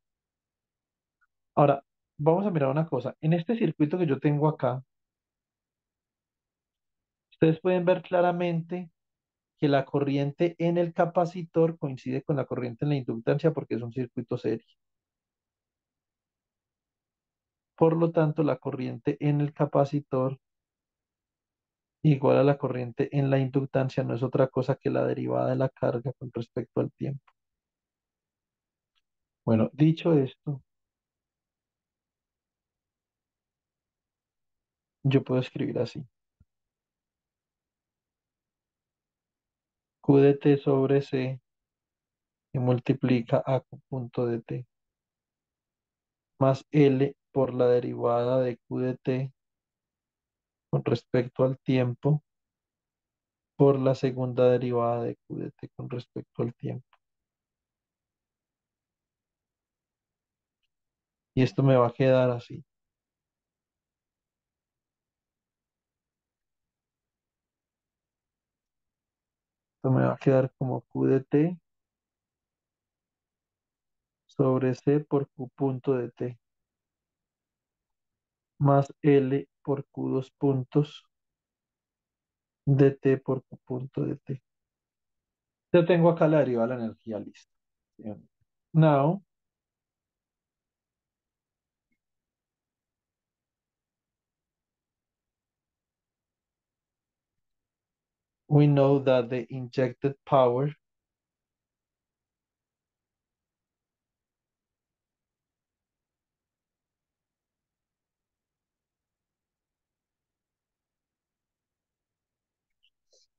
Ahora, vamos a mirar una cosa. En este circuito que yo tengo acá, Ustedes pueden ver claramente que la corriente en el capacitor coincide con la corriente en la inductancia porque es un circuito serie. Por lo tanto, la corriente en el capacitor igual a la corriente en la inductancia no es otra cosa que la derivada de la carga con respecto al tiempo. Bueno, dicho esto, yo puedo escribir así. Q de t sobre C que multiplica a Q punto de t más L por la derivada de Q de t con respecto al tiempo por la segunda derivada de Q de t con respecto al tiempo. Y esto me va a quedar así. Esto me va a quedar como Q de t sobre C por Q punto de t más L por Q dos puntos de t por Q punto de t. Ya tengo acá la derivada de la energía lista. Bien. Now, we know that the injected power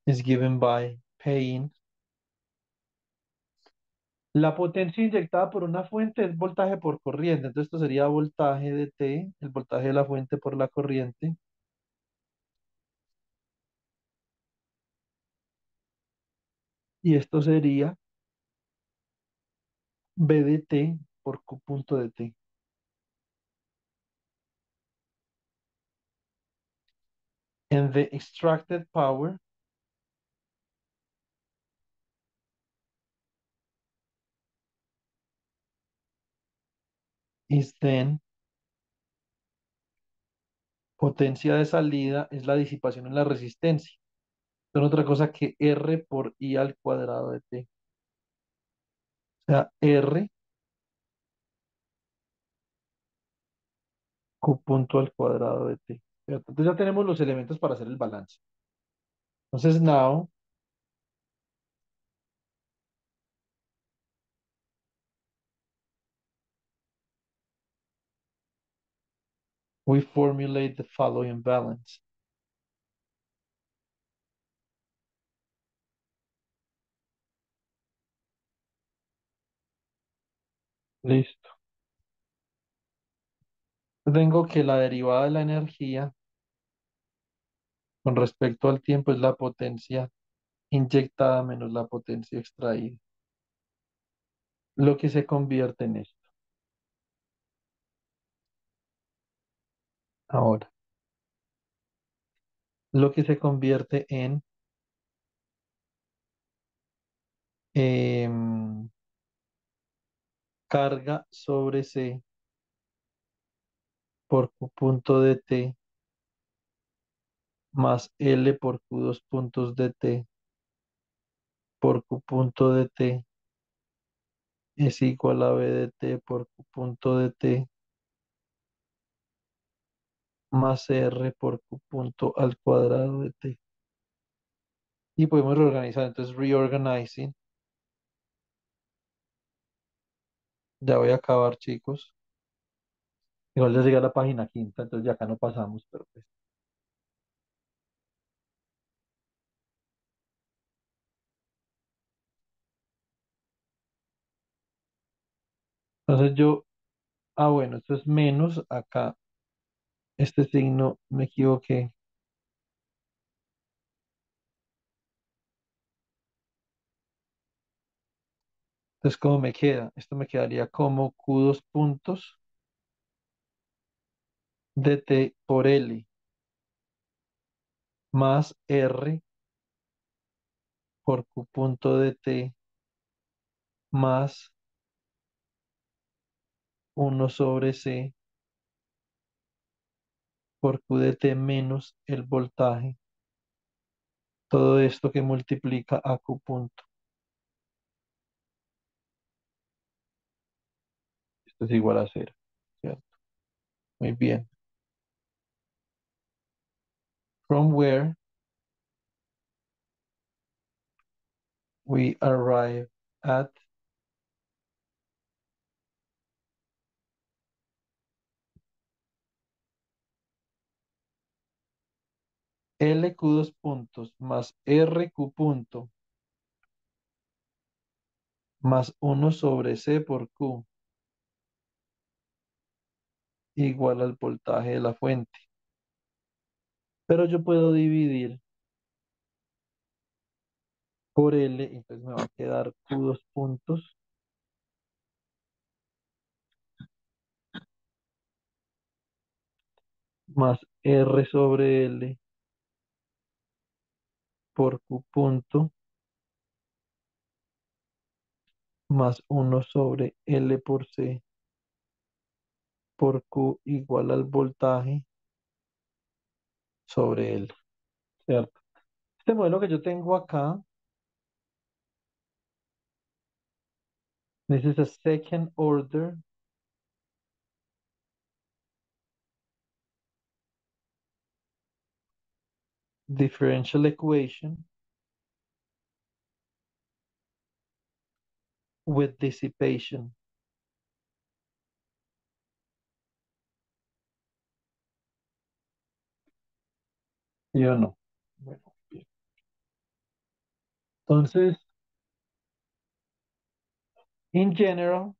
is given by paying. La potencia inyectada por una fuente es voltaje por corriente. Entonces esto sería voltaje de T, el voltaje de la fuente por la corriente. Y esto sería B de T por Q punto de T. And the extracted power is then potencia de salida es la disipación en la resistencia. Son otra cosa que R por I al cuadrado de T. O sea, R Q punto al cuadrado de T. ¿Cierto? Entonces ya tenemos los elementos para hacer el balance. Entonces, now, we formulate the following balance. Listo. Tengo que la derivada de la energía con respecto al tiempo es la potencia inyectada menos la potencia extraída, lo que se convierte en esto. Ahora, lo que se convierte en em, carga sobre C por Q punto de T más L por Q dos puntos de T por Q punto de T es igual a B de T por Q punto de T más R por Q punto al cuadrado de T. Y podemos reorganizar. Entonces, reorganizing. Ya voy a acabar, chicos. Igual ya llega a la página quinta, entonces ya acá no pasamos, pero pues. Entonces yo, bueno, esto es menos acá. Este signo me equivoqué. Entonces, ¿cómo me queda? Esto me quedaría como Q dos puntos de T por L más R por Q punto de T más uno sobre C por Q de T menos el voltaje todo esto que multiplica a Q punto. Esto es igual a cero, ¿cierto? Muy bien. From where we arrive at LQ dos puntos más RQ punto más uno sobre C por Q igual al voltaje de la fuente. Pero yo puedo dividir por L, entonces me va a quedar Q dos puntos más R sobre L por Q punto más uno sobre L por C por Q igual al voltaje sobre L, ¿cierto? Este modelo que yo tengo acá, this is a second order differential equation with dissipation. ¿Sí o no? Bueno, bien. Entonces, in general,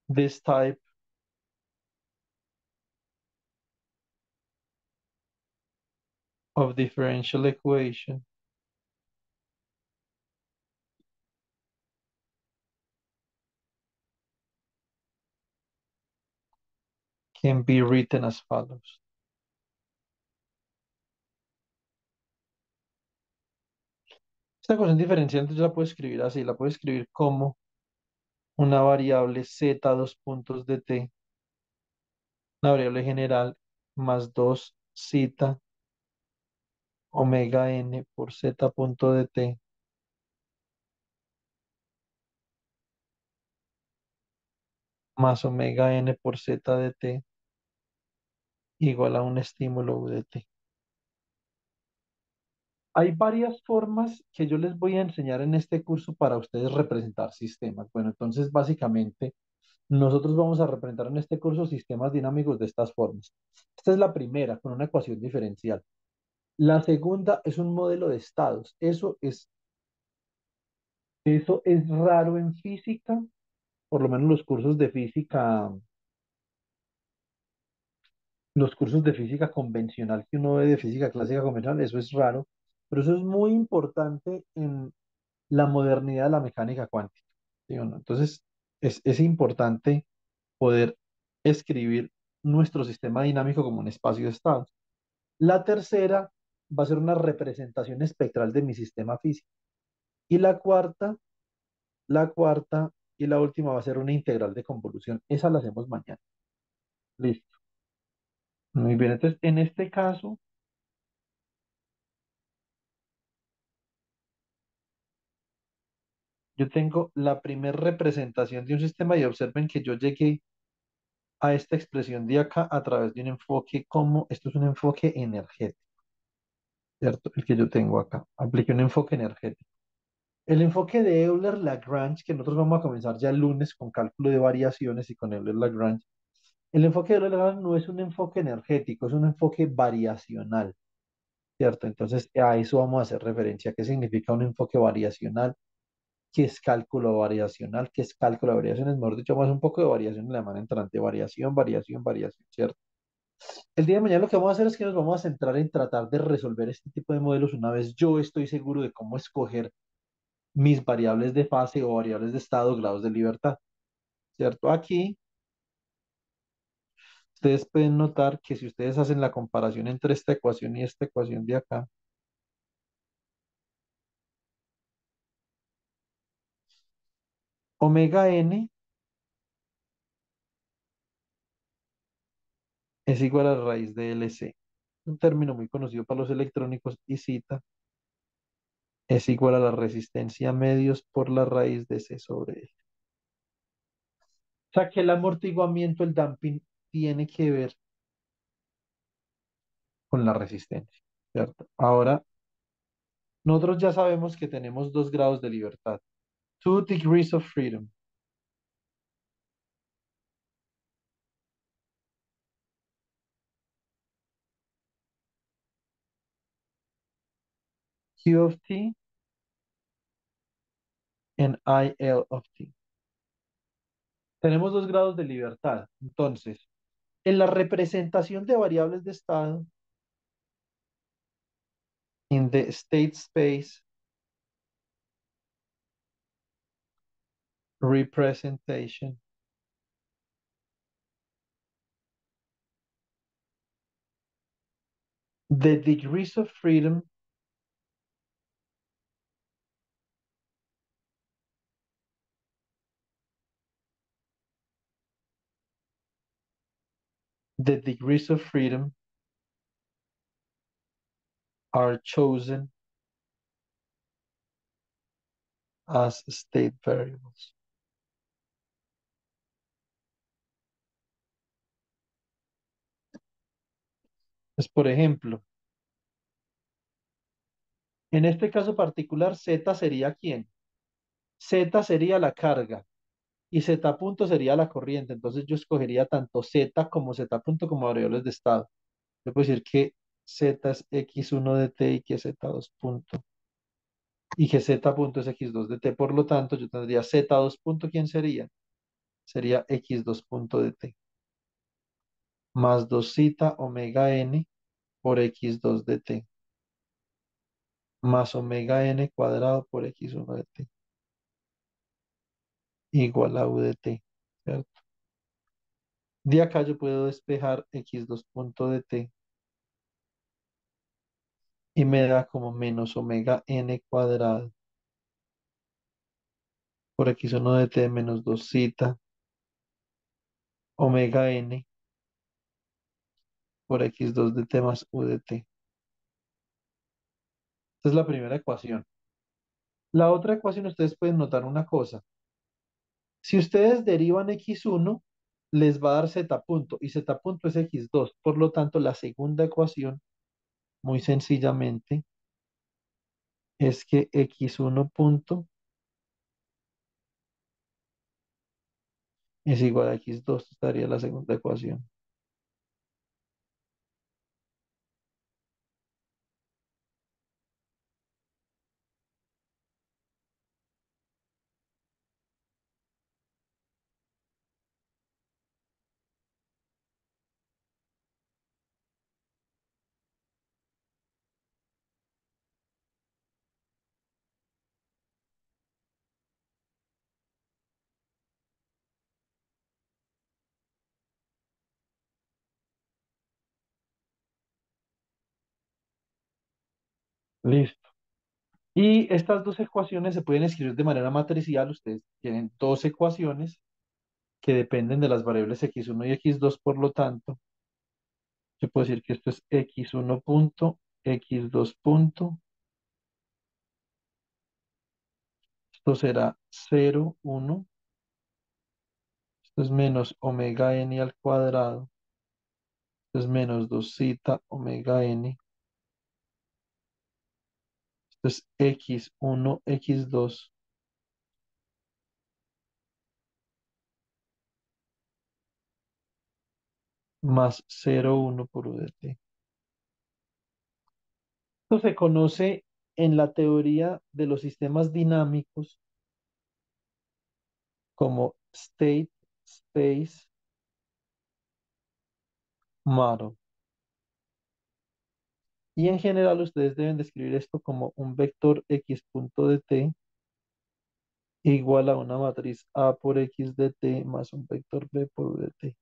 this type of differential equation can be written as follows. Esta ecuación diferencial entonces yo la puedo escribir así, la puedo escribir como una variable z dos puntos de t, una variable general más 2 zeta omega n por z punto de t más omega n por z de t igual a un estímulo u de t. Hay varias formas que yo les voy a enseñar en este curso para ustedes representar sistemas. Bueno, entonces básicamente nosotros vamos a representar en este curso sistemas dinámicos de estas formas. Esta es la primera, con una ecuación diferencial. La segunda es un modelo de estados. Eso es raro en física, por lo menos los cursos de física convencional que uno ve de física clásica convencional, eso es raro, pero eso es muy importante en la modernidad de la mecánica cuántica. ¿Sí o no? Entonces, es importante poder escribir nuestro sistema dinámico como un espacio de estados. La tercera va a ser una representación espectral de mi sistema físico. Y la cuarta y la última va a ser una integral de convolución. Esa la hacemos mañana. Listo. Muy bien. Entonces, en este caso, yo tengo la primera representación de un sistema y observen que yo llegué a esta expresión de acá a través de un enfoque como, esto es un enfoque energético, ¿cierto? El que yo tengo acá. Apliqué un enfoque energético. El enfoque de Euler-Lagrange, que nosotros vamos a comenzar ya el lunes con cálculo de variaciones y con Euler-Lagrange. El enfoque de Euler-Lagrange no es un enfoque energético, es un enfoque variacional, ¿cierto? Entonces a eso vamos a hacer referencia. ¿Qué significa un enfoque variacional? ¿Qué es cálculo variacional? ¿Qué es cálculo de variaciones? Mejor dicho, más un poco de variación en la mano entrante. Variación, variación, variación, ¿cierto? El día de mañana lo que vamos a hacer es que nos vamos a centrar en tratar de resolver este tipo de modelos una vez yo estoy seguro de cómo escoger mis variables de fase o variables de estado, grados de libertad, ¿cierto? Aquí ustedes pueden notar que si ustedes hacen la comparación entre esta ecuación y esta ecuación de acá, omega n es igual a raíz de LC. Un término muy conocido para los electrónicos y zeta es igual a la resistencia a medios por la raíz de C sobre L. O sea que el amortiguamiento, el damping, tiene que ver con la resistencia, ¿cierto? Ahora, nosotros ya sabemos que tenemos 2 grados de libertad. 2 degrees of freedom. Q of t and IL of t. Tenemos 2 grados de libertad. Entonces, en la representación de variables de estado, in the state space representation, the degrees of freedom the degrees of freedom are chosen as state variables. Pues, por ejemplo, en este caso particular, Z sería ¿quién? Z sería la carga y Z punto sería la corriente. Entonces yo escogería tanto Z como Z punto como variables de estado. Yo puedo decir que Z es X1 de T y que Z2 punto. Y que Z punto es X2 de T. Por lo tanto, yo tendría Z2 punto, ¿quién sería? Sería X2 punto de T. Más 2 zeta omega N por X2 de T. Más omega N cuadrado por X1 de T. Igual a U de T. ¿Cierto? De acá yo puedo despejar X2 punto de T y me da como menos omega N cuadrado por X1 de T menos 2 zeta omega N por X2 de T más U de T. Esta es la primera ecuación. La otra ecuación, ustedes pueden notar una cosa. Si ustedes derivan X1, les va a dar Z punto y Z punto es X2. Por lo tanto, la segunda ecuación, muy sencillamente, es que X1 punto es igual a X2. Estaría la segunda ecuación. Listo. Y estas dos ecuaciones se pueden escribir de manera matricial. Ustedes tienen dos ecuaciones que dependen de las variables X1 y X2. Por lo tanto, yo puedo decir que esto es X1 punto, X2 punto. Esto será 0, 1. Esto es menos omega n al cuadrado. Esto es menos 2 zeta omega n. Esto es X1, X2 más 0, 1 por U de t. Esto se conoce en la teoría de los sistemas dinámicos como state space model. Y en general ustedes deben describir esto como un vector X punto de t igual a una matriz A por X de t más un vector B por U de t.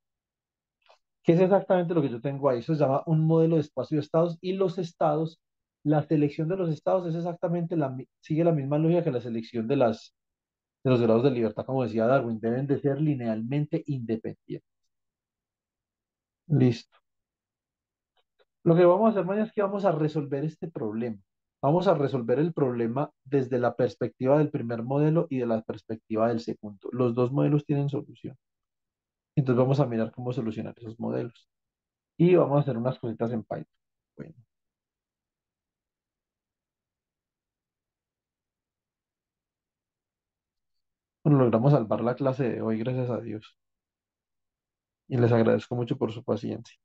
¿Qué es exactamente lo que yo tengo ahí? Eso se llama un modelo de espacio de estados y los estados, la selección de los estados es exactamente sigue la misma lógica que la selección de los grados de libertad, como decía Darwin, deben de ser linealmente independientes. Listo. Lo que vamos a hacer mañana es que vamos a resolver este problema. Vamos a resolver el problema desde la perspectiva del primer modelo y de la perspectiva del segundo. Los dos modelos tienen solución. Entonces vamos a mirar cómo solucionar esos modelos. Y vamos a hacer unas cositas en Python. Bueno, bueno, logramos salvar la clase de hoy, gracias a Dios. Y les agradezco mucho por su paciencia.